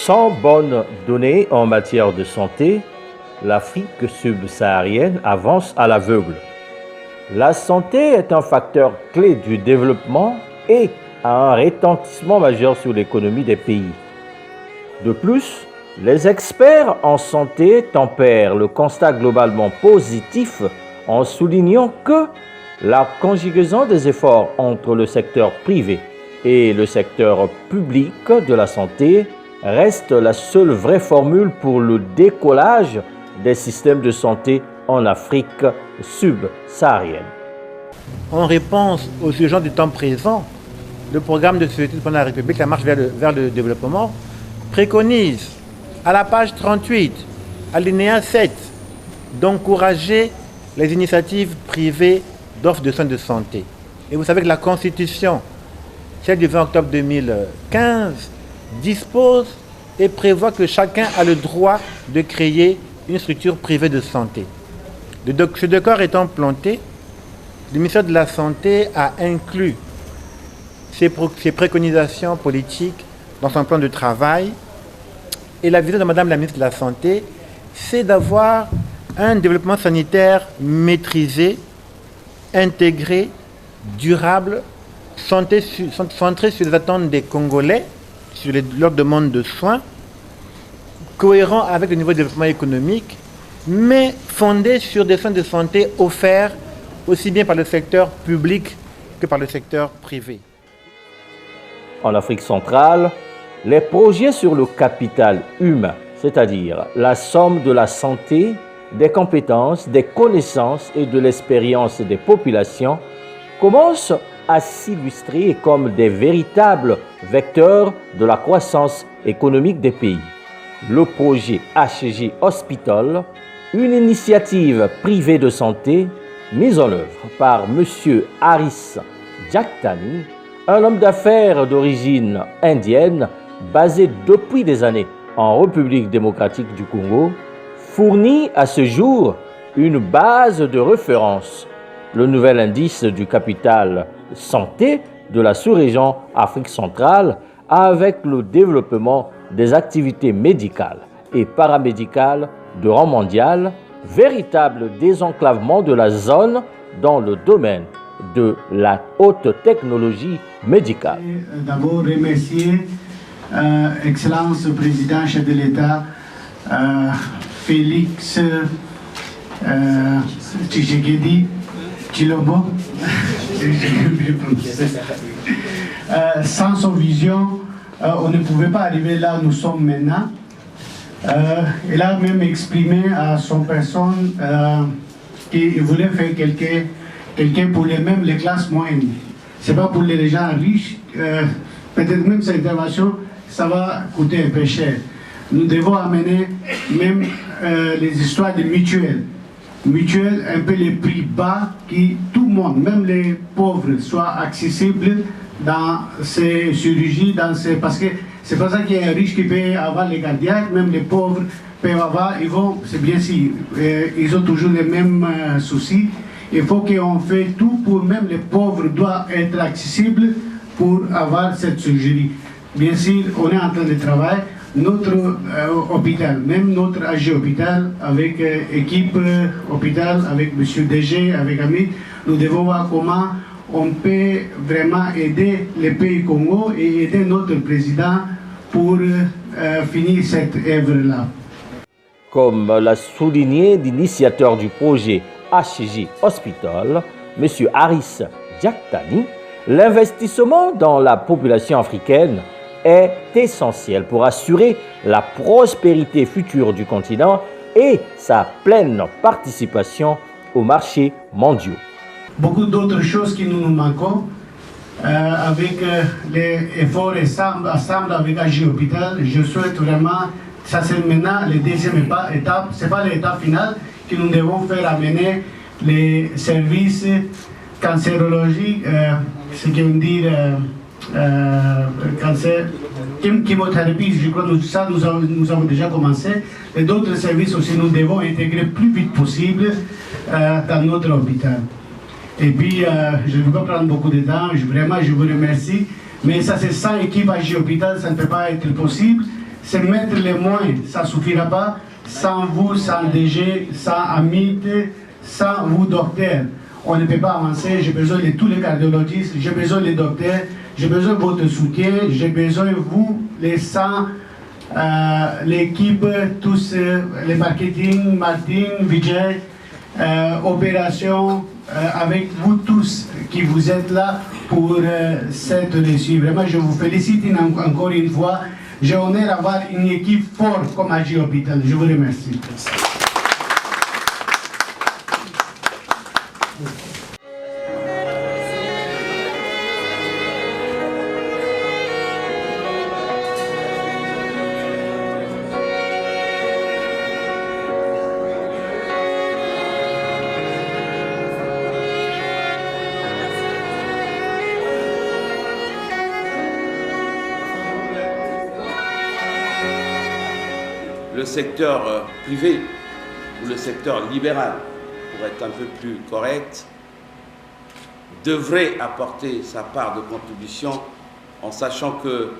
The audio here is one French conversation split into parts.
Sans bonnes données en matière de santé, l'Afrique subsaharienne avance à l'aveugle. La santé est un facteur clé du développement et a un retentissement majeur sur l'économie des pays. De plus, les experts en santé tempèrent le constat globalement positif en soulignant que la conjugaison des efforts entre le secteur privé et le secteur public de la santé reste la seule vraie formule pour le décollage des systèmes de santé en Afrique subsaharienne. En réponse aux urgences du temps présent, le programme de société pour la République, la marche vers le développement, préconise à la page 38, alinéa 7, d'encourager les initiatives privées d'offres de soins de santé. Et vous savez que la Constitution, celle du 20 octobre 2015, dispose et prévoit que chacun a le droit de créer une structure privée de santé. Ce décor étant planté, le ministère de la Santé a inclus ses préconisations politiques dans son plan de travail. Et la vision de Madame la ministre de la Santé, c'est d'avoir un développement sanitaire maîtrisé, intégré, durable, centré sur les attentes des Congolais, sur leur demande de soins, cohérent avec le niveau de développement économique, mais fondé sur des soins de santé offerts aussi bien par le secteur public que par le secteur privé. En Afrique centrale, les projets sur le capital humain, c'est-à-dire la somme de la santé, des compétences, des connaissances et de l'expérience des populations, commencent à s'illustrer comme des véritables vecteurs de la croissance économique des pays. Le projet HG Hospital, une initiative privée de santé mise en œuvre par M. Haris Djaktani, un homme d'affaires d'origine indienne basé depuis des années en République démocratique du Congo, fournit à ce jour une base de référence, le nouvel indice du capital santé de la sous-région Afrique centrale, avec le développement des activités médicales et paramédicales de rang mondial, véritable désenclavement de la zone dans le domaine de la haute technologie médicale. D'abord remercier Excellence Président, chef de l'État, Félix Tshisekedi Tshilombo. Sans son vision, on ne pouvait pas arriver là où nous sommes maintenant. Il a même exprimé à son personne qu'il voulait faire quelqu'un pour les classes moyennes. Ce n'est pas pour les gens riches. Peut-être même cette intervention, ça va coûter un peu cher. Nous devons amener même les histoires de mutuelles. Mutuelles, un peu les prix bas, qui tout le monde, même les pauvres, soient accessibles dans ces chirurgies, parce que c'est pas ça qu'il y a un riche qui peut avoir les cardiaques, même les pauvres peuvent avoir, c'est bien si, ils ont toujours les mêmes soucis. Il faut qu'on fasse tout pour même les pauvres doivent être accessibles pour avoir cette chirurgie. Bien sûr, on est en train de travailler. Notre hôpital, même notre AG hôpital, avec équipe hôpital, avec M. DG, avec Amit, nous devons voir comment on peut vraiment aider les pays Congo et aider notre président pour finir cette œuvre-là. Comme l'a souligné l'initiateur du projet HG Hospital, M. Haris Djaktani, l'investissement dans la population africaine est essentiel pour assurer la prospérité future du continent et sa pleine participation aux marchés mondiaux. Beaucoup d'autres choses qui nous manquent avec les efforts ensemble avec AG Hôpital. Je souhaite vraiment, ça c'est maintenant la deuxième étape, ce n'est pas l'étape finale, que nous devons faire amener les services cancérologiques, ce qui veut dire cancer, chimiothérapie, je crois que ça nous avons déjà commencé. Et d'autres services aussi, nous devons intégrer plus vite possible dans notre hôpital. Et puis, je ne veux pas prendre beaucoup de temps, vraiment je vous remercie. Mais ça, c'est sans équipe AG Hôpital, ça ne peut pas être possible. c'est mettre les moyens. Ça ne suffira pas sans vous, sans DG, sans Amit, sans vous, docteurs. On ne peut pas avancer. J'ai besoin de tous les cardiologistes, j'ai besoin des docteurs, j'ai besoin de votre soutien, j'ai besoin de vous, les 100, l'équipe, tous, les marketing, Vijay, opération, avec vous tous qui vous êtes là pour cette réussite. Vraiment, je vous félicite encore une fois. J'ai l'honneur d'avoir une équipe forte comme AJ Hôpital. Je vous remercie. Le secteur privé ou le secteur libéral, pour être un peu plus correct, devrait apporter sa part de contribution en sachant que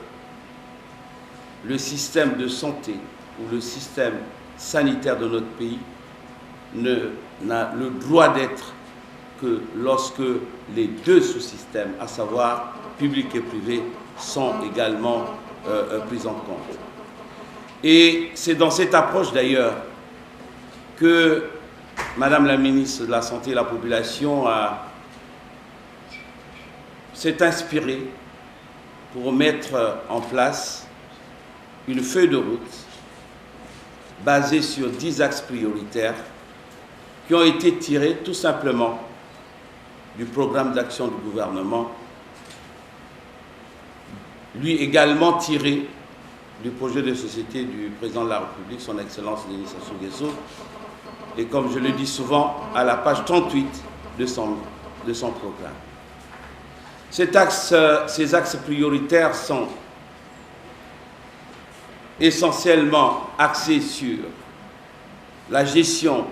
le système de santé ou le système sanitaire de notre pays n'a le droit d'être que lorsque les deux sous-systèmes, à savoir public et privé, sont également pris en compte. Et c'est dans cette approche d'ailleurs que Madame la ministre de la Santé et de la Population s'est inspirée pour mettre en place une feuille de route basée sur 10 axes prioritaires qui ont été tirés tout simplement du programme d'action du gouvernement, lui également tiré du projet de société du président de la République, son Excellence Denis Sassou Nguesso, et comme je le dis souvent, à la page 38 de son programme. Ces axes prioritaires sont essentiellement axés sur la gestion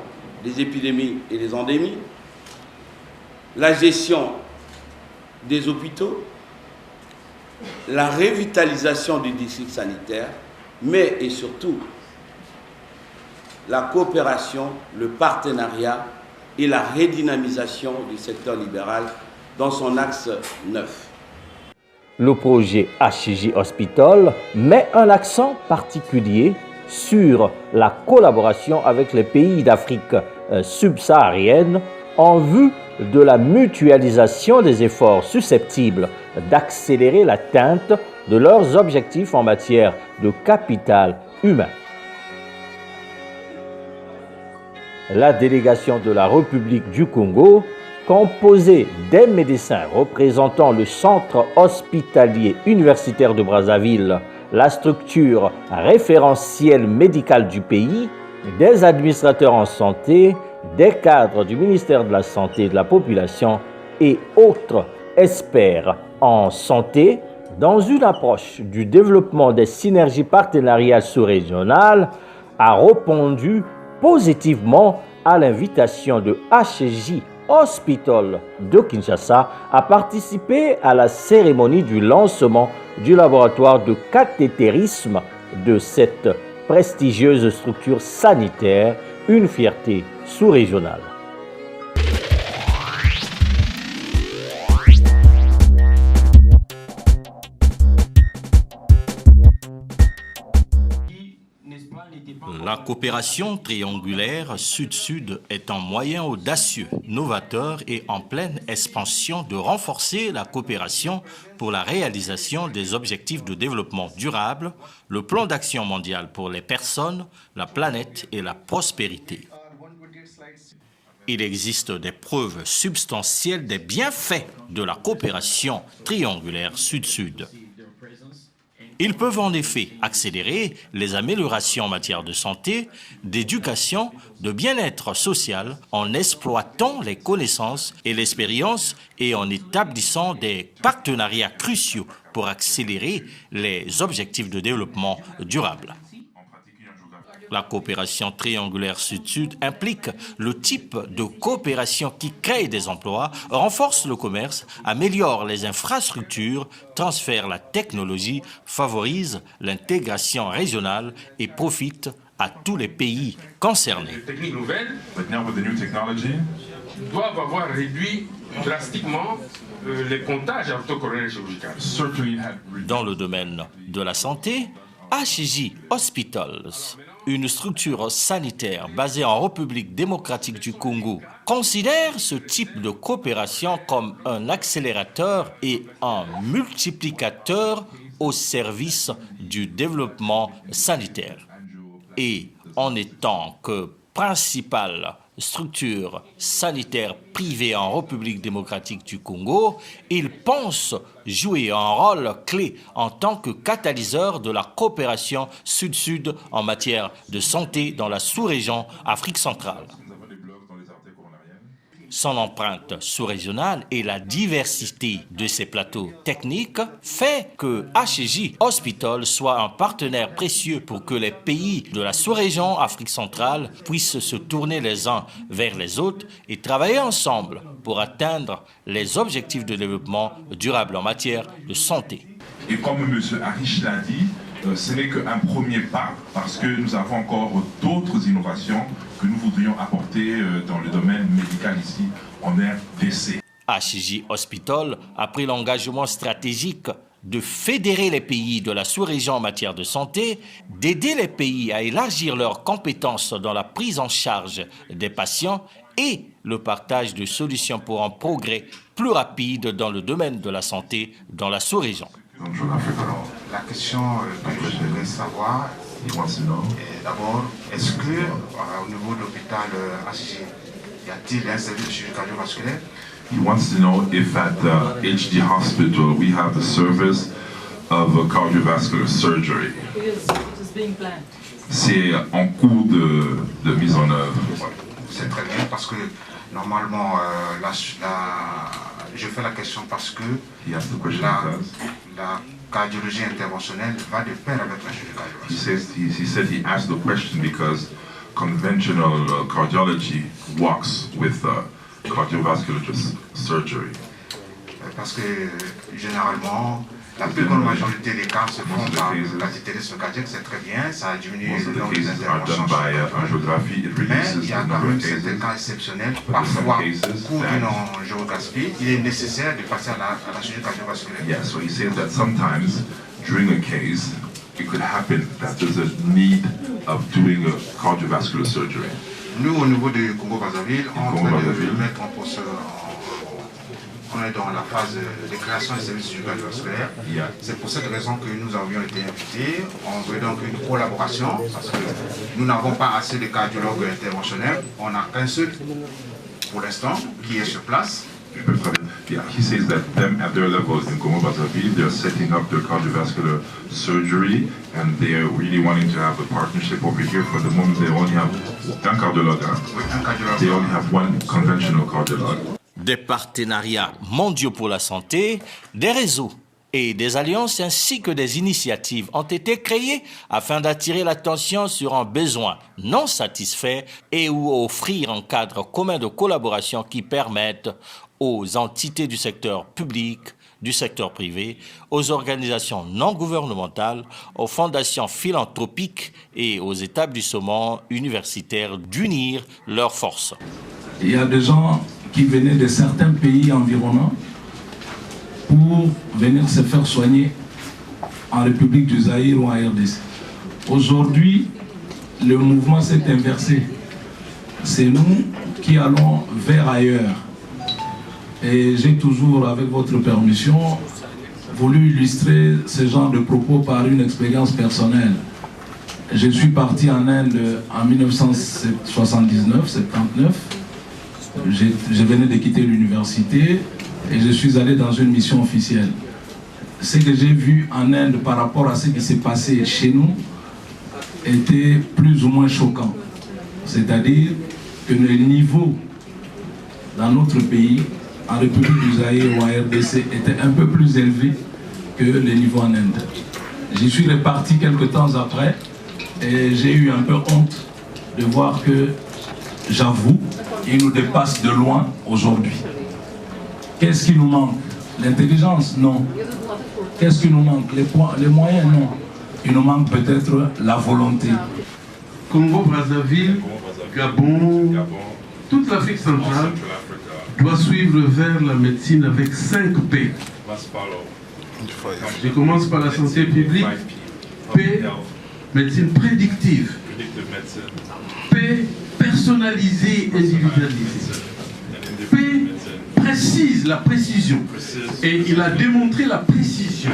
des épidémies et des endémies, la gestion des hôpitaux, la revitalisation du district sanitaire, mais et surtout la coopération, le partenariat et la redynamisation du secteur libéral dans son axe 9. Le projet HJ Hospital met un accent particulier sur la collaboration avec les pays d'Afrique subsaharienne en vue de la mutualisation des efforts susceptibles d'accélérer l'atteinte de leurs objectifs en matière de capital humain. La délégation de la République du Congo, composée des médecins représentant le centre hospitalier universitaire de Brazzaville, la structure référentielle médicale du pays, des administrateurs en santé, des cadres du ministère de la Santé et de la Population et autres experts en santé, dans une approche du développement des synergies partenariales sous-régionales, a répondu positivement à l'invitation de HJ Hospital de Kinshasa à participer à la cérémonie du lancement du laboratoire de cathétérisme de cette prestigieuse structure sanitaire, une fierté sous-régionale. La coopération triangulaire Sud-Sud est un moyen audacieux, novateur et en pleine expansion de renforcer la coopération pour la réalisation des objectifs de développement durable, le plan d'action mondial pour les personnes, la planète et la prospérité. Il existe des preuves substantielles des bienfaits de la coopération triangulaire Sud-Sud. Ils peuvent en effet accélérer les améliorations en matière de santé, d'éducation, de bien-être social en exploitant les connaissances et l'expérience et en établissant des partenariats cruciaux pour accélérer les objectifs de développement durable. La coopération triangulaire sud-sud implique le type de coopération qui crée des emplois, renforce le commerce, améliore les infrastructures, transfère la technologie, favorise l'intégration régionale et profite à tous les pays concernés. Les techniques nouvelles doivent avoir réduit drastiquement les comptages orthocoronales chirurgicales. Dans le domaine de la santé, HJ Hospitals, une structure sanitaire basée en République démocratique du Congo, considère ce type de coopération comme un accélérateur et un multiplicateur au service du développement sanitaire. Et en étant que principale structure sanitaire privée en République démocratique du Congo, il pense jouer un rôle clé en tant que catalyseur de la coopération sud-sud en matière de santé dans la sous-région Afrique centrale. Son empreinte sous-régionale et la diversité de ses plateaux techniques fait que HJ Hospital soit un partenaire précieux pour que les pays de la sous-région Afrique centrale puissent se tourner les uns vers les autres et travailler ensemble pour atteindre les objectifs de développement durable en matière de santé. Et comme M. Arish l'a dit, ce n'est qu'un premier pas parce que nous avons encore d'autres innovations que nous voudrions apporter dans le domaine médical ici en RDC. HJ Hospital a pris l'engagement stratégique de fédérer les pays de la sous-région en matière de santé, d'aider les pays à élargir leurs compétences dans la prise en charge des patients et le partage de solutions pour un progrès plus rapide dans le domaine de la santé dans la sous-région. La question que je voudrais savoir, d'abord, est-ce qu'au niveau de l'hôpital HJ, y a-t-il un service de chirurgie cardiovasculaire? He wants to know if at HD Hospital we have the service of cardiovascular surgery. C'est en cours de mise en œuvre. C'est très bien parce que normalement, je fais la question parce que la cardiologie interventionnelle va de pair avec la chirurgie cardiovasculaire. He said he asked the question because conventional cardiology walks with cardiovascular surgery. Parce que généralement, la plus grande majorité des cas se font par catétérisme cardiaque, c'est très bien, ça a diminué le nombre d'interventions. Mais il y a quand même certains cas exceptionnels. Parfois, au cours d'une angiographie, il est nécessaire de passer à la chirurgie cardiovasculaire. Yeah, so he said that sometimes during a case, it could happen that there's a need of doing a cardiovascular surgery. Nous, au niveau de Congo-Brazzaville, on est dans la phase de création des services du cardiovasculaire. C'est pour cette raison que nous avions été invités. On veut donc une collaboration parce que nous n'avons pas assez de cardiologues interventionnels. On n'a qu'un seul pour l'instant qui est sur place. Yeah, he says that them at their level in Congo-Brazzaville, they're setting up their cardiovascular surgery and they're really wanting to have a partnership over here. For the moment, they only have un cardiologue. They only have one conventional cardiologue. Des partenariats mondiaux pour la santé, des réseaux et des alliances ainsi que des initiatives ont été créées afin d'attirer l'attention sur un besoin non satisfait et ou offrir un cadre commun de collaboration qui permette aux entités du secteur public, du secteur privé, aux organisations non gouvernementales, aux fondations philanthropiques et aux établissements universitaires d'unir leurs forces. Il y a des gens qui venaient de certains pays environnants pour venir se faire soigner en République du Zaïre ou en RDC. Aujourd'hui, le mouvement s'est inversé. C'est nous qui allons vers ailleurs. Et j'ai toujours, avec votre permission, voulu illustrer ce genre de propos par une expérience personnelle. Je suis parti en Inde en 1979. Je venais de quitter l'université et je suis allé dans une mission officielle. Ce que j'ai vu en Inde par rapport à ce qui s'est passé chez nous était plus ou moins choquant. C'est-à-dire que le niveau dans notre pays, en République du Zaïre ou en RDC, était un peu plus élevé que le niveau en Inde. J'y suis reparti quelques temps après Et j'ai eu un peu honte de voir que, j'avoue, il nous dépasse de loin aujourd'hui. Qu'est-ce qui nous manque? L'intelligence? Non. Qu'est-ce qui nous manque? Les moyens? Non. Il nous manque peut-être la volonté. Congo-Brazzaville, Gabon, toute l'Afrique centrale doit suivre vers la médecine avec 5 P. Je commence par la santé publique. P, médecine prédictive. P, personnalisée, individualisée. P, précise, la précision. Et il a démontré la précision.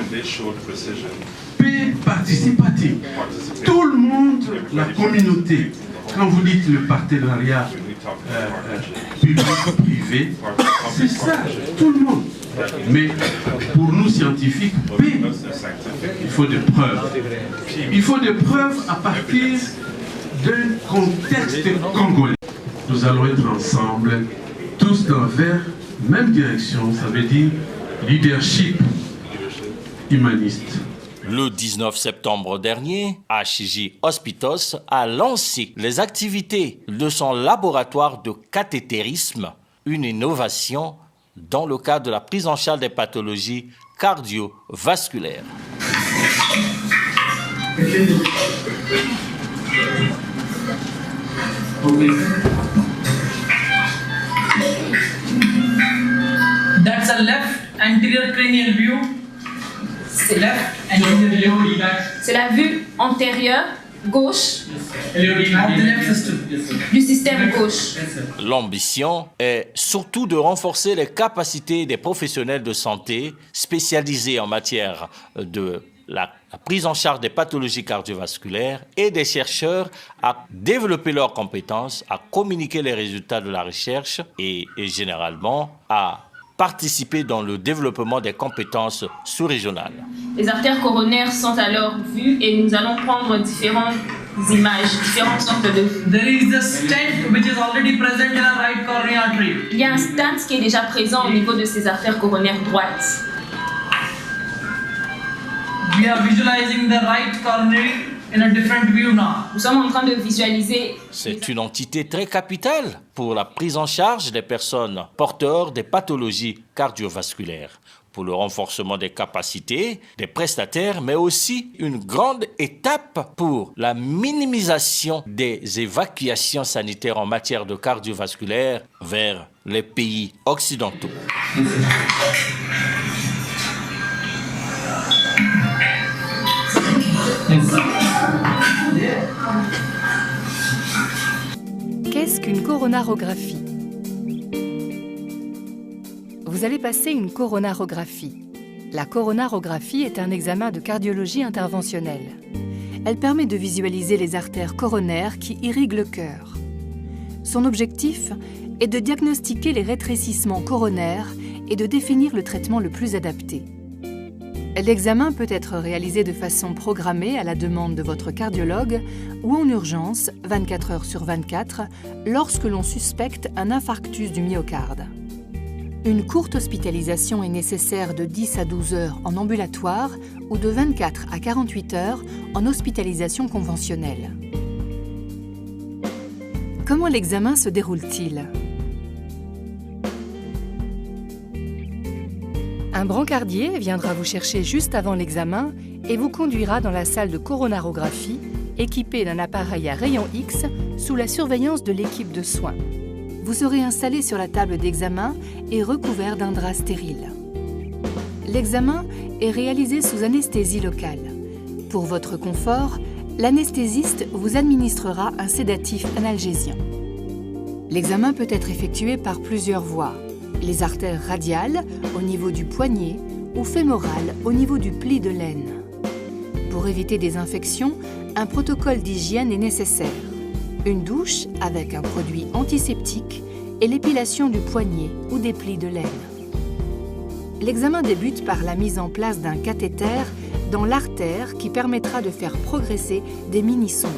P, participatif. Tout le monde, la communauté. Quand vous dites le partenariat public-privé, c'est ça, tout le monde. Mais pour nous scientifiques, P, il faut des preuves. Il faut des preuves à partir d'un contexte congolais. Nous allons être ensemble, tous dans la même direction, ça veut dire leadership humaniste. Le 19 septembre dernier, HJ Hospitos a lancé les activités de son laboratoire de cathétérisme, une innovation dans le cadre de la prise en charge des pathologies cardiovasculaires. That's a left anterior cranial view. C'est la vue antérieure gauche du système gauche. L'ambition est surtout de renforcer les capacités des professionnels de santé spécialisés en matière de la prise en charge des pathologies cardiovasculaires et des chercheurs à développer leurs compétences, à communiquer les résultats de la recherche et généralement à participer dans le développement des compétences sous-régionales. Les artères coronaires sont alors vues et nous allons prendre différentes images, différentes sortes de... There is the stent which is already present in our right coronary artery. Il y a un stent qui est déjà présent au niveau de ces artères coronaires droites. We are visualizing the right coronary in a different view now. Nous sommes en train de visualiser. C'est une entité très capitale pour la prise en charge des personnes porteurs des pathologies cardiovasculaires, pour le renforcement des capacités des prestataires, mais aussi une grande étape pour la minimisation des évacuations sanitaires en matière de cardiovasculaire vers les pays occidentaux. Qu'est-ce qu'une coronarographie? Vous allez passer une coronarographie. La coronarographie est un examen de cardiologie interventionnelle. Elle permet de visualiser les artères coronaires qui irriguent le cœur. Son objectif est de diagnostiquer les rétrécissements coronaires et de définir le traitement le plus adapté. L'examen peut être réalisé de façon programmée à la demande de votre cardiologue ou en urgence 24 heures sur 24 lorsque l'on suspecte un infarctus du myocarde. Une courte hospitalisation est nécessaire de 10 à 12 heures en ambulatoire ou de 24 à 48 heures en hospitalisation conventionnelle. Comment l'examen se déroule-t-il ? Un brancardier viendra vous chercher juste avant l'examen et vous conduira dans la salle de coronarographie équipée d'un appareil à rayon X sous la surveillance de l'équipe de soins. Vous serez installé sur la table d'examen et recouvert d'un drap stérile. L'examen est réalisé sous anesthésie locale. Pour votre confort, l'anesthésiste vous administrera un sédatif analgésien. L'examen peut être effectué par plusieurs voies. Les artères radiales au niveau du poignet ou fémorales au niveau du pli de l'aine. Pour éviter des infections, un protocole d'hygiène est nécessaire. Une douche avec un produit antiseptique et l'épilation du poignet ou des plis de l'aine. L'examen débute par la mise en place d'un cathéter dans l'artère qui permettra de faire progresser des mini-sondes.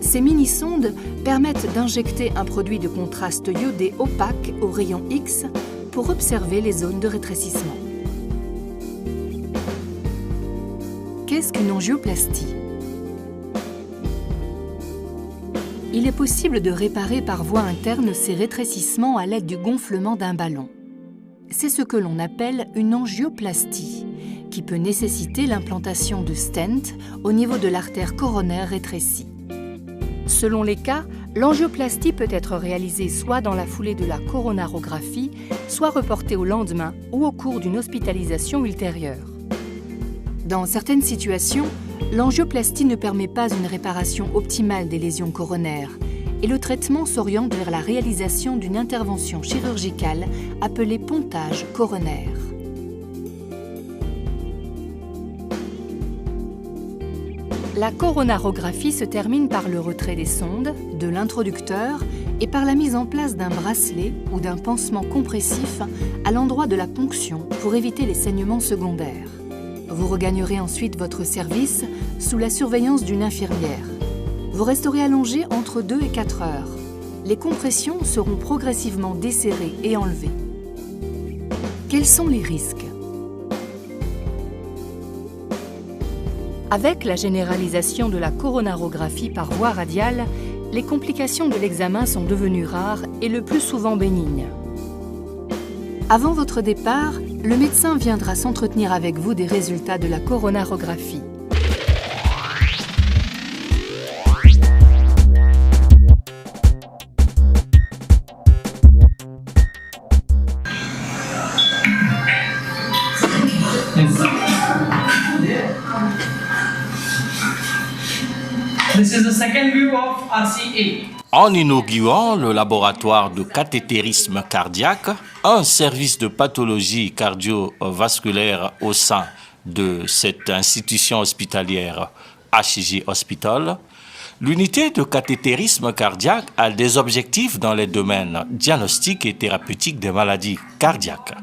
Ces mini-sondes permettent d'injecter un produit de contraste iodé opaque au rayon X pour observer les zones de rétrécissement. Qu'est-ce qu'une angioplastie ? il est possible de réparer par voie interne ces rétrécissements à l'aide du gonflement d'un ballon. C'est ce que l'on appelle une angioplastie, qui peut nécessiter l'implantation de stents au niveau de l'artère coronaire rétrécie. Selon les cas, l'angioplastie peut être réalisée soit dans la foulée de la coronarographie, soit reportée au lendemain ou au cours d'une hospitalisation ultérieure. Dans certaines situations, l'angioplastie ne permet pas une réparation optimale des lésions coronaires et le traitement s'oriente vers la réalisation d'une intervention chirurgicale appelée pontage coronaire. La coronarographie se termine par le retrait des sondes, de l'introducteur et par la mise en place d'un bracelet ou d'un pansement compressif à l'endroit de la ponction pour éviter les saignements secondaires. Vous regagnerez ensuite votre service sous la surveillance d'une infirmière. Vous resterez allongé entre 2 et 4 heures. Les compressions seront progressivement desserrées et enlevées. Quels sont les risques ? Avec la généralisation de la coronarographie par voie radiale, les complications de l'examen sont devenues rares et le plus souvent bénignes. Avant votre départ, le médecin viendra s'entretenir avec vous des résultats de la coronarographie. This is the second view of RCA. En inaugurant le laboratoire de cathétérisme cardiaque, un service de pathologie cardiovasculaire au sein de cette institution hospitalière HJ Hospital, l'unité de cathétérisme cardiaque a des objectifs dans les domaines diagnostiques et thérapeutiques des maladies cardiaques.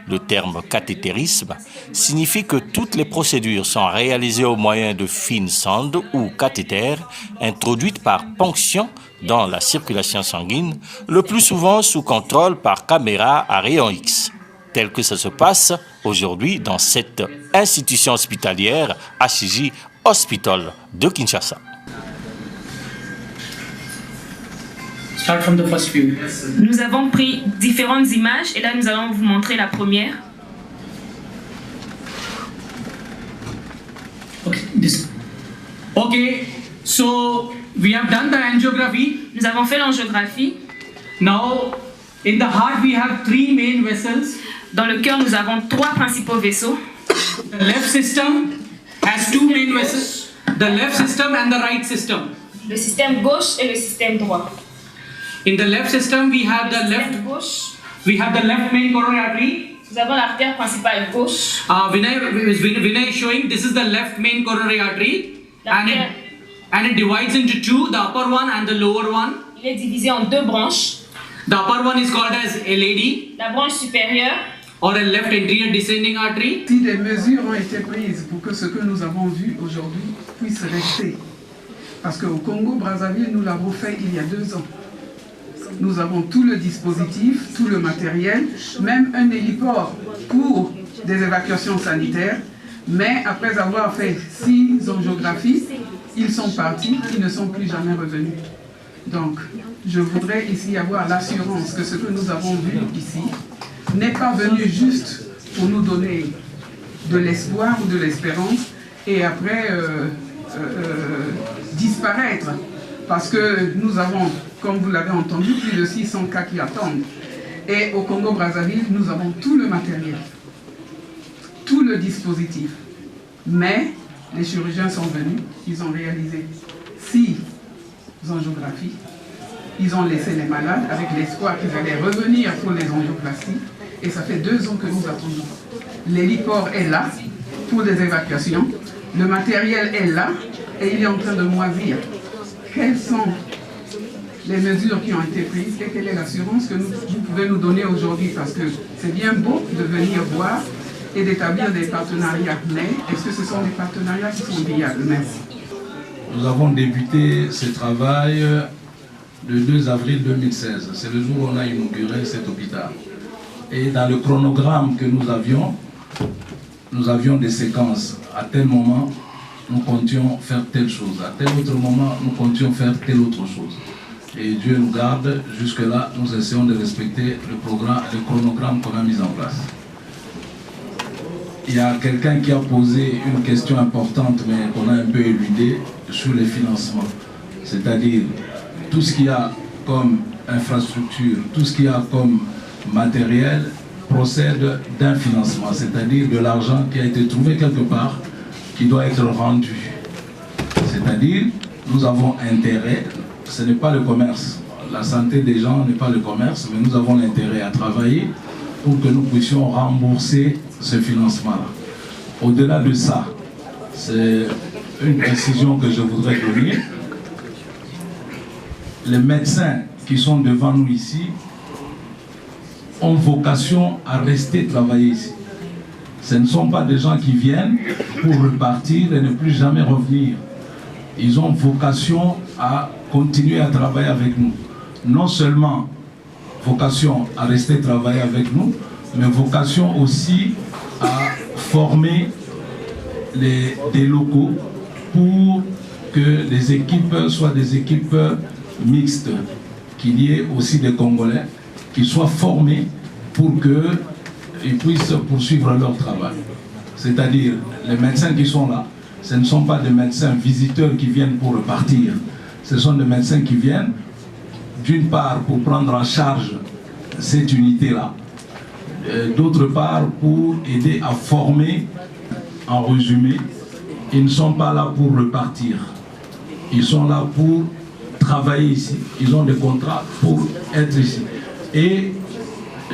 Le terme cathétérisme signifie que toutes les procédures sont réalisées au moyen de fines sondes ou cathéters introduites par ponction dans la circulation sanguine, le plus souvent sous contrôle par caméra à rayon X, tel que ça se passe aujourd'hui dans cette institution hospitalière HJ Hospital de Kinshasa. Start from the first view. Nous avons pris différentes images et là nous allons vous montrer la première. Okay, so we have done the angiography. Nous avons fait l'angiographie. Now, in the heart we have 3 main vessels. Dans le cœur, nous avons 3 principaux vaisseaux. The left system has 2 main vessels. The left system and the right system. Le système gauche et le système droit. In the left system, we have the left main coronary artery. Nous avons l'artère principale gauche. Vinay is showing this is the left main coronary artery, and it divides into 2, the upper one and the lower one. Il est divisé en 2 branches. The upper one is called as LAD. La branche supérieure. Or a left anterior descending artery. Si des mesures ont été prises pour que ce que nous avons vu aujourd'hui puisse rester, parce qu'au Congo-Brazzaville, nous l'avons fait il y a 2 ans. Nous avons tout le dispositif, tout le matériel, même un héliport pour des évacuations sanitaires. Mais après avoir fait 6 angiographies, ils sont partis, ils ne sont plus jamais revenus. Donc, je voudrais ici avoir l'assurance que ce que nous avons vu ici n'est pas venu juste pour nous donner de l'espoir ou de l'espérance et après disparaître. Parce que nous avons, comme vous l'avez entendu, plus de 600 cas qui attendent. Et au Congo-Brazzaville, nous avons tout le matériel, tout le dispositif. Mais les chirurgiens sont venus, ils ont réalisé 6 angiographies. Ils ont laissé les malades avec l'espoir qu'ils allaient revenir pour les angioplasties. Et ça fait 2 ans que nous attendons. L'héliport est là pour les évacuations. Le matériel est là et il est en train de moisir. Quelles sont les mesures qui ont été prises et quelle est l'assurance que vous pouvez nous donner aujourd'hui? Parce que c'est bien beau de venir voir et d'établir des partenariats. Mais est-ce que ce sont des partenariats qui sont viables? Merci. Nous avons débuté ce travail le 2 avril 2016. C'est le jour où on a inauguré cet hôpital. Et dans le chronogramme que nous avions des séquences. À tel moment, nous comptions faire telle chose. À tel autre moment, nous comptions faire telle autre chose. Et Dieu nous garde. Jusque-là, nous essayons de respecter le chronogramme qu'on a mis en place. Il y a quelqu'un qui a posé une question importante, mais qu'on a un peu éludée, sur les financements. C'est-à-dire, tout ce qu'il y a comme infrastructure, tout ce qu'il y a comme matériel procède d'un financement, c'est-à-dire de l'argent qui a été trouvé quelque part, qui doit être rendu. C'est-à-dire, nous avons intérêt, ce n'est pas le commerce, la santé des gens n'est pas le commerce, mais nous avons l'intérêt à travailler pour que nous puissions rembourser ce financement-là. Au-delà de ça, c'est une précision que je voudrais donner. Les médecins qui sont devant nous ici ont vocation à rester travailler ici. Ce ne sont pas des gens qui viennent pour repartir et ne plus jamais revenir. Ils ont vocation à continuer à travailler avec nous. Non seulement vocation à rester travailler avec nous, mais vocation aussi à former des locaux pour que les équipes soient des équipes mixtes, qu'il y ait aussi des Congolais qui soient formés pour qu'ils puissent poursuivre leur travail. C'est-à-dire, les médecins qui sont là, ce ne sont pas des médecins visiteurs qui viennent pour repartir. Ce sont des médecins qui viennent, d'une part, pour prendre en charge cette unité-là, d'autre part, pour aider à former. En résumé, ils ne sont pas là pour repartir. Ils sont là pour travailler ici. Ils ont des contrats pour être ici. Et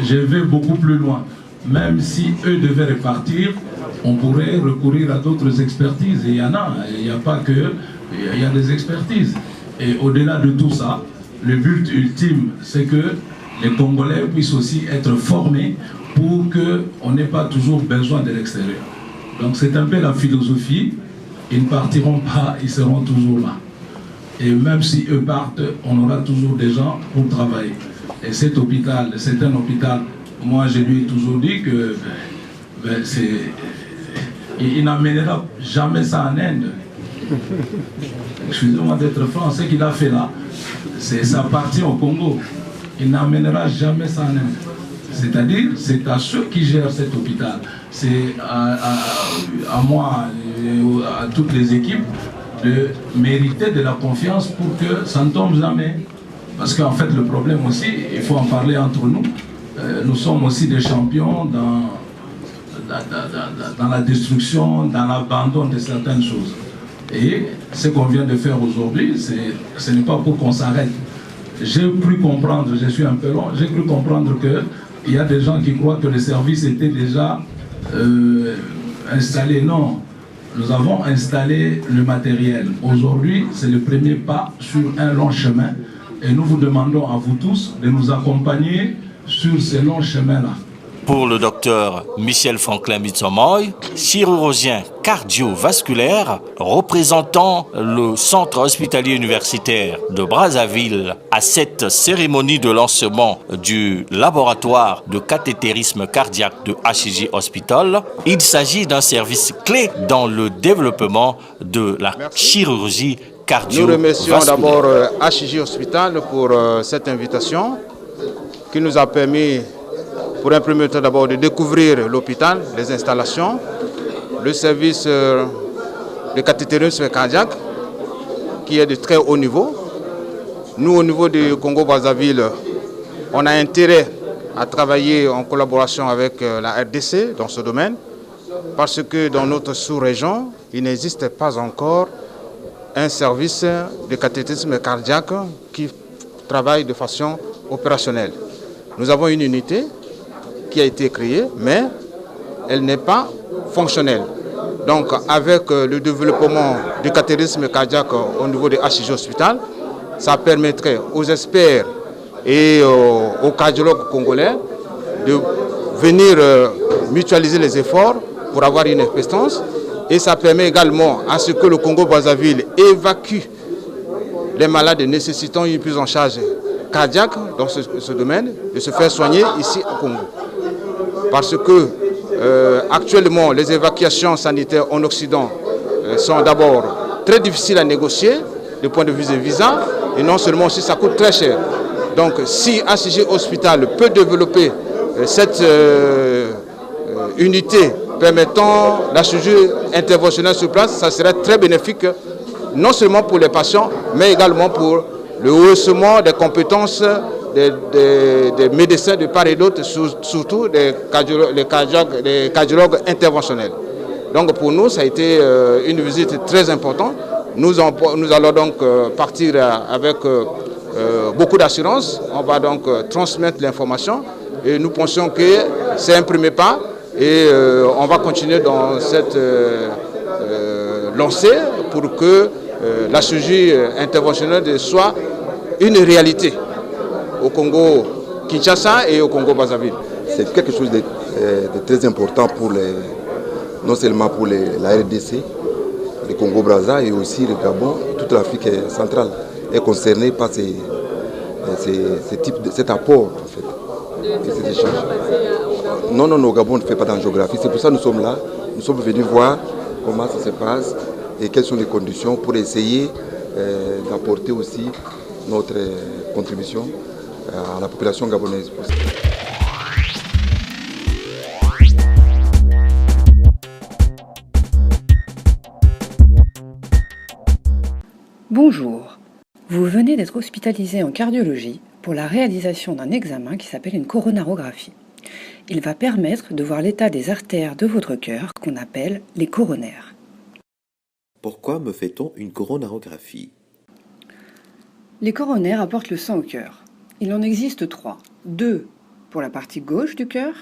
je vais beaucoup plus loin. Même si eux devaient repartir, on pourrait recourir à d'autres expertises. Et il y en a. Il n'y a pas que... Il y a des expertises. Et au-delà de tout ça, le but ultime, c'est que les Congolais puissent aussi être formés pour qu'on n'ait pas toujours besoin de l'extérieur. Donc c'est un peu la philosophie. Ils ne partiront pas, ils seront toujours là. Et même si eux partent, on aura toujours des gens pour travailler. Et cet hôpital, c'est un hôpital, moi je lui ai toujours dit que il n'amènera jamais ça en Inde. Excusez-moi d'être franc, ce qu'il a fait là, ça appartient au Congo. Il n'amènera jamais ça en Inde. C'est-à-dire, c'est à ceux qui gèrent cet hôpital, c'est à moi et à toutes les équipes de mériter de la confiance pour que ça ne tombe jamais. Parce qu'en fait, le problème aussi, il faut en parler entre nous, nous sommes aussi des champions dans la destruction, dans l'abandon de certaines choses. Et ce qu'on vient de faire aujourd'hui, ce n'est pas pour qu'on s'arrête. J'ai cru comprendre, je suis un peu long, j'ai cru comprendre qu'il y a des gens qui croient que le service était déjà installé. Non, nous avons installé le matériel. Aujourd'hui, c'est le premier pas sur un long chemin. Et nous vous demandons à vous tous de nous accompagner sur ce long chemin-là. Pour le docteur Michel Franklin Mitsomoy, chirurgien cardiovasculaire, représentant le centre hospitalier universitaire de Brazzaville à cette cérémonie de lancement du laboratoire de cathétérisme cardiaque de HJ Hospital, il s'agit d'un service clé dans le développement de la chirurgie cardiovasculaire. Nous remercions d'abord HJ Hospital pour cette invitation qui nous a permis, pour un premier temps d'abord, de découvrir l'hôpital, les installations, le service de cathétérisme cardiaque qui est de très haut niveau. Nous, au niveau du Congo-Brazzaville, on a intérêt à travailler en collaboration avec la RDC dans ce domaine parce que dans notre sous-région, il n'existe pas encore un service de cathétérisme cardiaque qui travaille de façon opérationnelle. Nous avons une unité qui a été créée, mais elle n'est pas fonctionnelle. Donc, avec le développement du cathétérisme cardiaque au niveau des HJ Hospital, ça permettrait aux experts et aux cardiologues congolais de venir mutualiser les efforts pour avoir une assistance. Et ça permet également à ce que le Congo-Brazzaville évacue les malades nécessitant une prise en charge cardiaque dans ce domaine, de se faire soigner ici au Congo. Parce que actuellement, les évacuations sanitaires en Occident sont d'abord très difficiles à négocier du point de vue des visas, et non seulement aussi ça coûte très cher. Donc si HCG Hospital peut développer cette unité permettant la chirurgie interventionnelle sur place, ça serait très bénéfique, non seulement pour les patients, mais également pour le haussement des compétences des médecins de part et d'autre, surtout des cardiologues interventionnels. Donc pour nous, ça a été une visite très importante. Nous allons donc partir avec beaucoup d'assurance. On va donc transmettre l'information et nous pensons que c'est un premier pas et on va continuer dans cette lancée pour que la chirurgie interventionnelle soit une réalité au Congo-Kinshasa et au Congo-Brazzaville. C'est quelque chose de très important pour non seulement pour la RDC, le Congo-Brazza et aussi le Gabon, toute l'Afrique centrale est concernée par cet apport en fait, et cet échange. Non, au Gabon ne fait pas d'angiographie, c'est pour ça que nous sommes là, nous sommes venus voir comment ça se passe et quelles sont les conditions pour essayer d'apporter aussi notre contribution à la population gabonaise. Bonjour, vous venez d'être hospitalisé en cardiologie pour la réalisation d'un examen qui s'appelle une coronarographie. Il va permettre de voir l'état des artères de votre cœur qu'on appelle les coronaires. Pourquoi me fait-on une coronarographie ? Les coronaires apportent le sang au cœur. Il en existe 3. 2 pour la partie gauche du cœur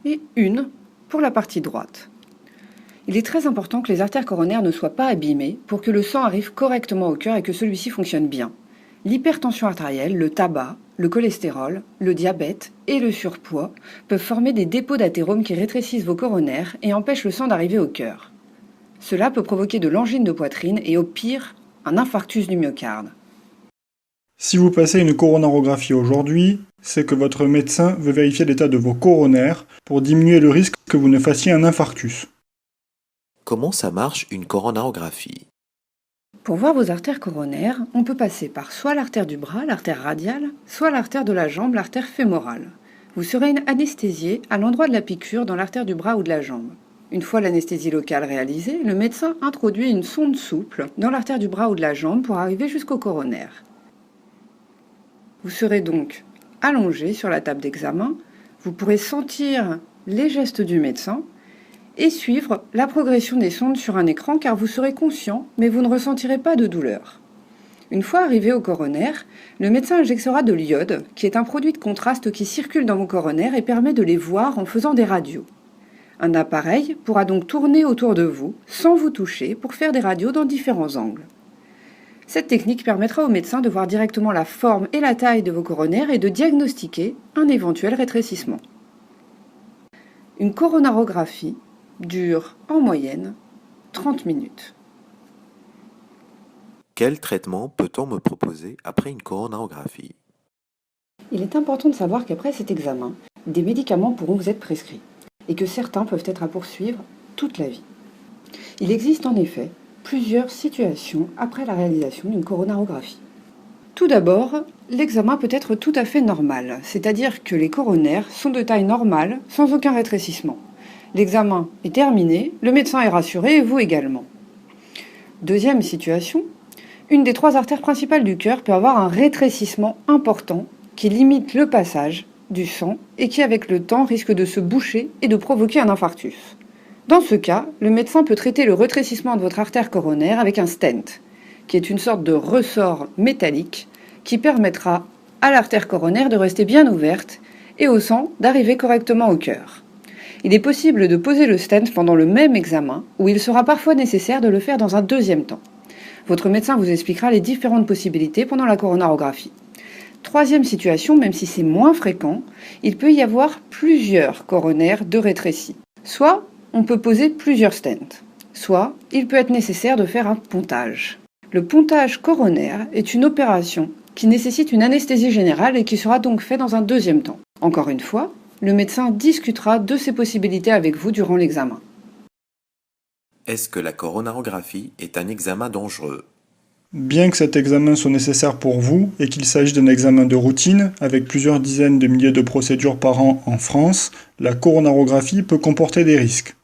et 1 pour la partie droite. Il est très important que les artères coronaires ne soient pas abîmées pour que le sang arrive correctement au cœur et que celui-ci fonctionne bien. L'hypertension artérielle, le tabac, le cholestérol, le diabète et le surpoids peuvent former des dépôts d'athérome qui rétrécissent vos coronaires et empêchent le sang d'arriver au cœur. Cela peut provoquer de l'angine de poitrine et au pire, un infarctus du myocarde. Si vous passez une coronarographie aujourd'hui, c'est que votre médecin veut vérifier l'état de vos coronaires pour diminuer le risque que vous ne fassiez un infarctus. Comment ça marche une coronarographie ? Pour voir vos artères coronaires, on peut passer par soit l'artère du bras, l'artère radiale, soit l'artère de la jambe, l'artère fémorale. Vous serez anesthésié à l'endroit de la piqûre dans l'artère du bras ou de la jambe. Une fois l'anesthésie locale réalisée, le médecin introduit une sonde souple dans l'artère du bras ou de la jambe pour arriver jusqu'au coronaire. Vous serez donc allongé sur la table d'examen, vous pourrez sentir les gestes du médecin et suivre la progression des sondes sur un écran car vous serez conscient mais vous ne ressentirez pas de douleur. Une fois arrivé au coronaire, le médecin injectera de l'iode qui est un produit de contraste qui circule dans vos coronaires et permet de les voir en faisant des radios. Un appareil pourra donc tourner autour de vous sans vous toucher pour faire des radios dans différents angles. Cette technique permettra au médecin de voir directement la forme et la taille de vos coronaires et de diagnostiquer un éventuel rétrécissement. Une coronarographie dure en moyenne 30 minutes. Quel traitement peut-on me proposer après une coronarographie ? Il est important de savoir qu'après cet examen, des médicaments pourront vous être prescrits et que certains peuvent être à poursuivre toute la vie. Il existe en effet plusieurs situations après la réalisation d'une coronarographie. Tout d'abord, l'examen peut être tout à fait normal, c'est-à-dire que les coronaires sont de taille normale sans aucun rétrécissement. L'examen est terminé, le médecin est rassuré et vous également. Deuxième situation, une des 3 artères principales du cœur peut avoir un rétrécissement important qui limite le passage du sang et qui avec le temps risque de se boucher et de provoquer un infarctus. Dans ce cas, le médecin peut traiter le rétrécissement de votre artère coronaire avec un stent, qui est une sorte de ressort métallique qui permettra à l'artère coronaire de rester bien ouverte et au sang d'arriver correctement au cœur. Il est possible de poser le stent pendant le même examen ou il sera parfois nécessaire de le faire dans un deuxième temps. Votre médecin vous expliquera les différentes possibilités pendant la coronarographie. Troisième situation, même si c'est moins fréquent, il peut y avoir plusieurs coronaires de rétrécis. Soit on peut poser plusieurs stents, soit il peut être nécessaire de faire un pontage. Le pontage coronaire est une opération qui nécessite une anesthésie générale et qui sera donc fait dans un deuxième temps. Encore une fois, le médecin discutera de ces possibilités avec vous durant l'examen. Est-ce que la coronarographie est un examen dangereux? Bien que cet examen soit nécessaire pour vous et qu'il s'agisse d'un examen de routine, avec plusieurs dizaines de milliers de procédures par an en France, la coronarographie peut comporter des risques.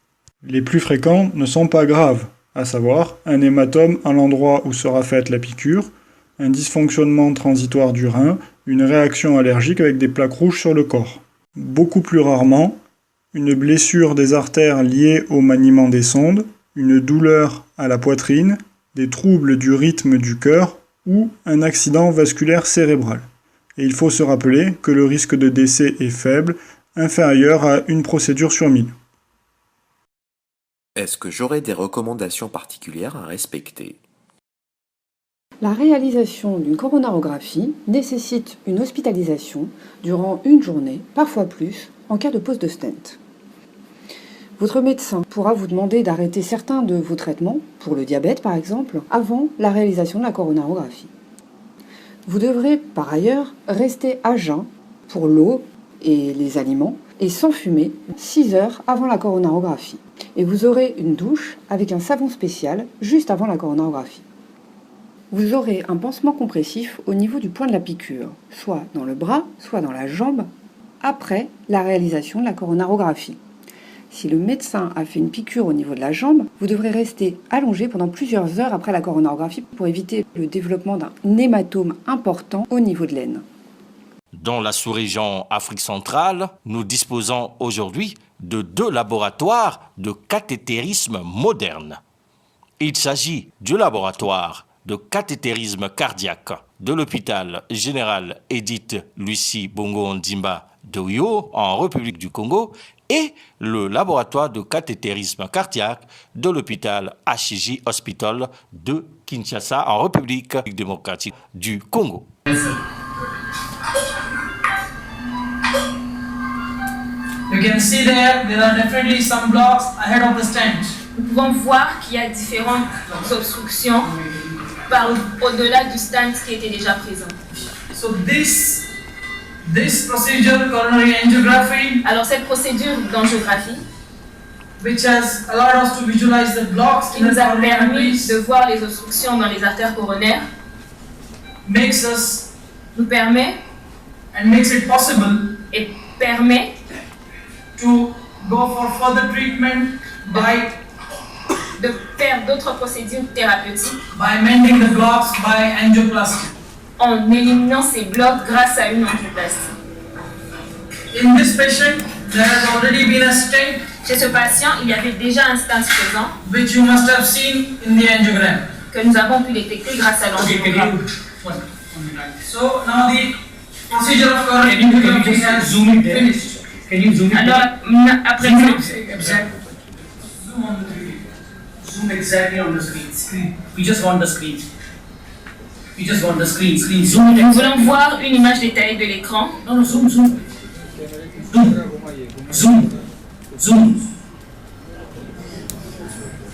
Les plus fréquents ne sont pas graves, à savoir un hématome à l'endroit où sera faite la piqûre, un dysfonctionnement transitoire du rein, une réaction allergique avec des plaques rouges sur le corps. Beaucoup plus rarement, une blessure des artères liée au maniement des sondes, une douleur à la poitrine, des troubles du rythme du cœur ou un accident vasculaire cérébral. Et il faut se rappeler que le risque de décès est faible, inférieur à une procédure sur 1000. Est-ce que j'aurai des recommandations particulières à respecter? La réalisation d'une coronarographie nécessite une hospitalisation durant une journée, parfois plus, en cas de pose de stent. Votre médecin pourra vous demander d'arrêter certains de vos traitements, pour le diabète par exemple, avant la réalisation de la coronarographie. Vous devrez par ailleurs rester à jeun pour l'eau et les aliments et sans fumer 6 heures avant la coronarographie. Et vous aurez une douche avec un savon spécial juste avant la coronarographie. Vous aurez un pansement compressif au niveau du point de la piqûre, soit dans le bras, soit dans la jambe, après la réalisation de la coronarographie. Si le médecin a fait une piqûre au niveau de la jambe, vous devrez rester allongé pendant plusieurs heures après la coronarographie pour éviter le développement d'un hématome important au niveau de l'aine. Dans la sous-région Afrique centrale, nous disposons aujourd'hui de 2 laboratoires de cathétérisme moderne. Il s'agit du laboratoire de cathétérisme cardiaque de l'hôpital général Edith Lucie Bongo Ondimba de Uyo en République du Congo et le laboratoire de cathétérisme cardiaque de l'hôpital HJ Hospital de Kinshasa en République démocratique du Congo. You can see there are definitely some blocks ahead of the stent. Nous pouvons voir qu'il y a différentes obstructions au-delà du stent qui était déjà présent. So this procedure, coronary angiography, alors cette procédure d'angiographie, which has allowed us to visualize the blocks qui nous a permis de voir les obstructions dans les artères coronaires, nous permet and makes it possible et permet to go for further treatment de faire d'autres procédures thérapeutiques by mending the blocks by angioplasty. En éliminant ces blocs grâce à une angioplastie. In this patient, there has already been a stent. Chez ce patient, il y avait déjà un stent présent, which you must have seen in the angiogram. Que nous avons pu détecter grâce à l'angiogramme. So now the procedure of coronary angiography has zoom it there. Finished. Can you zoom it? Alors après zoom exactly on the screen. We just want the screen. We just want the screen. Zoom it. Nous voulons voir une image détaillée de l'écran. No, zoom.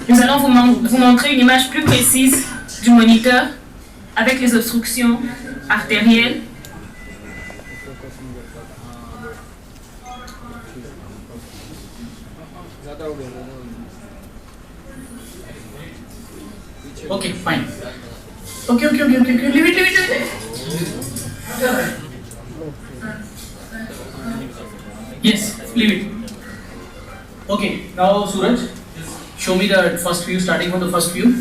Nous allons vous montrer une image plus précise du moniteur avec les obstructions artérielles. Okay, fine. Okay. Leave it. Yes, leave it. Okay, now Suraj, show me the first view, starting from the first view.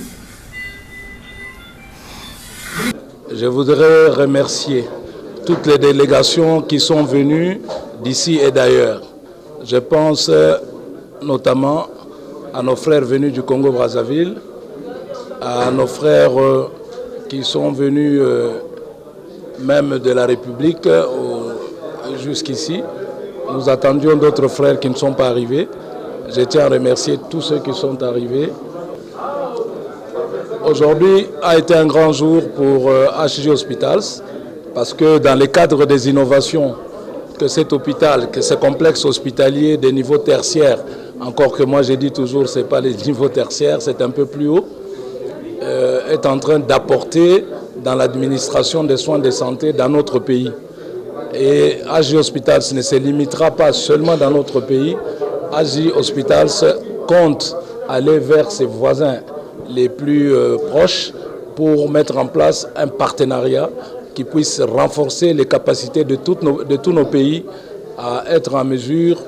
Je voudrais remercier toutes les délégations qui sont venues d'ici et d'ailleurs. Je pense notamment à nos frères venus du Congo-Brazzaville, à nos frères qui sont venus même de la République jusqu'ici. Nous attendions d'autres frères qui ne sont pas arrivés. Je tiens à remercier tous ceux qui sont arrivés. Aujourd'hui a été un grand jour pour HJ Hospitals parce que dans le cadre des innovations que cet hôpital, que ce complexe hospitalier des niveaux tertiaires, encore que moi j'ai dit toujours ce n'est pas les niveaux tertiaires, c'est un peu plus haut, est en train d'apporter dans l'administration des soins de santé dans notre pays. Et HJ Hospitals ne se limitera pas seulement dans notre pays. HJ Hospitals compte aller vers ses voisins les plus proches pour mettre en place un partenariat qui puisse renforcer les capacités de tous nos pays à être en mesure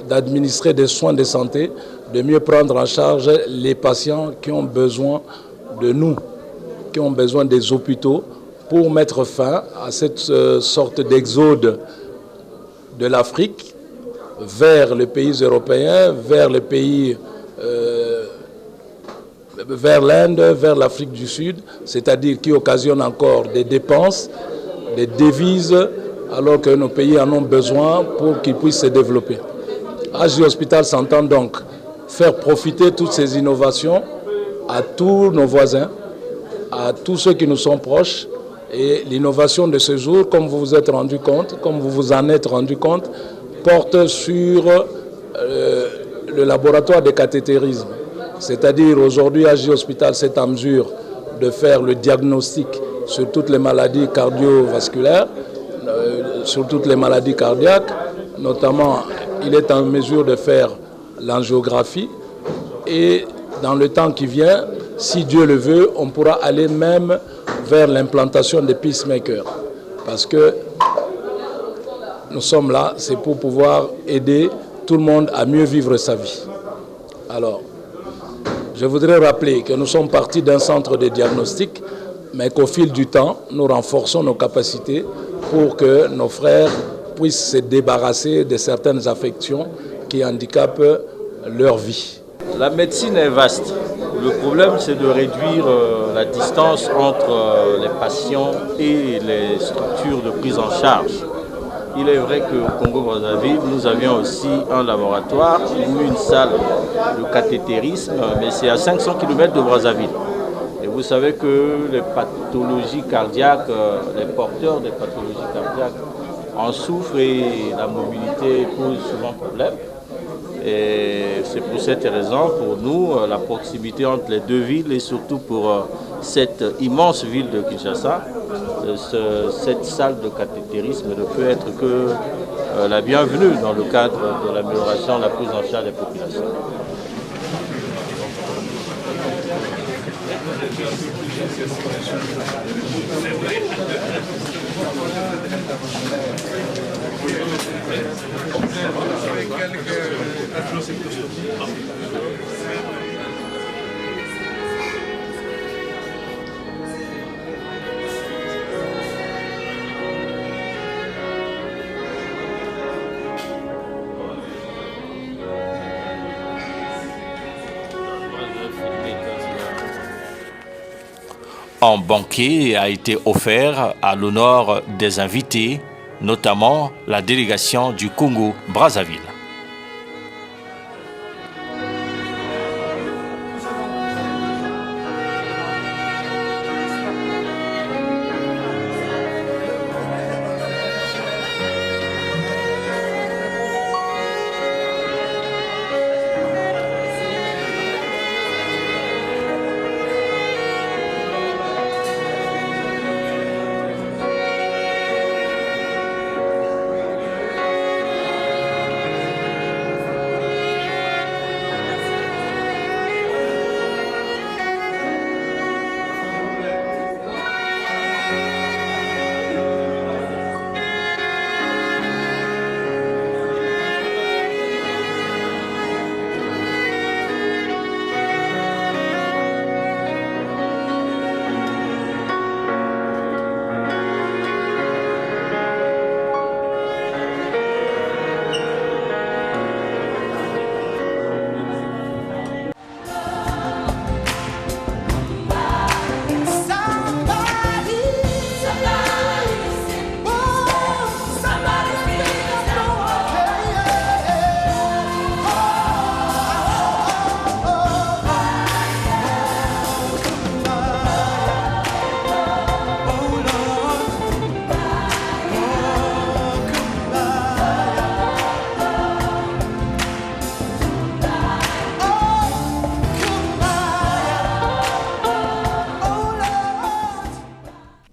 d'administrer des soins de santé, de mieux prendre en charge les patients qui ont besoin de nous, qui ont besoin des hôpitaux, pour mettre fin à cette sorte d'exode de l'Afrique vers les pays européens, vers les pays, vers l'Inde, vers l'Afrique du Sud, c'est-à-dire qui occasionne encore des dépenses, des devises, alors que nos pays en ont besoin pour qu'ils puissent se développer. AJ Hospital s'entend donc faire profiter toutes ces innovations à tous nos voisins, à tous ceux qui nous sont proches. Et l'innovation de ce jour, comme vous vous êtes rendu compte, comme vous vous en êtes rendu compte, porte sur le laboratoire de cathétérisme. C'est-à-dire aujourd'hui, AJ Hospital s'est en mesure de faire le diagnostic sur toutes les maladies cardiovasculaires, sur toutes les maladies cardiaques. Notamment, il est en mesure de faire l'angiographie. Et dans le temps qui vient, si Dieu le veut, on pourra aller même vers l'implantation des pacemakers. Parce que nous sommes là, c'est pour pouvoir aider tout le monde à mieux vivre sa vie. Alors, je voudrais rappeler que nous sommes partis d'un centre de diagnostic, mais qu'au fil du temps, nous renforçons nos capacités pour que nos frères puissent se débarrasser de certaines affections qui handicapent leur vie. La médecine est vaste. Le problème, c'est de réduire la distance entre les patients et les structures de prise en charge. Il est vrai qu'au Congo-Brazzaville, nous avions aussi un laboratoire ou une salle de cathétérisme, mais c'est à 500 km de Brazzaville. Et vous savez que les pathologies cardiaques, les porteurs des pathologies cardiaques en souffrent et la mobilité pose souvent problème. Et c'est pour cette raison, pour nous, la proximité entre les deux villes et surtout pour cette immense ville de Kinshasa, cette salle de cathétérisme ne peut être que la bienvenue dans le cadre de l'amélioration de la prise en charge des populations. Un banquet a été offert à l'honneur des invités, notamment la délégation du Congo-Brazzaville.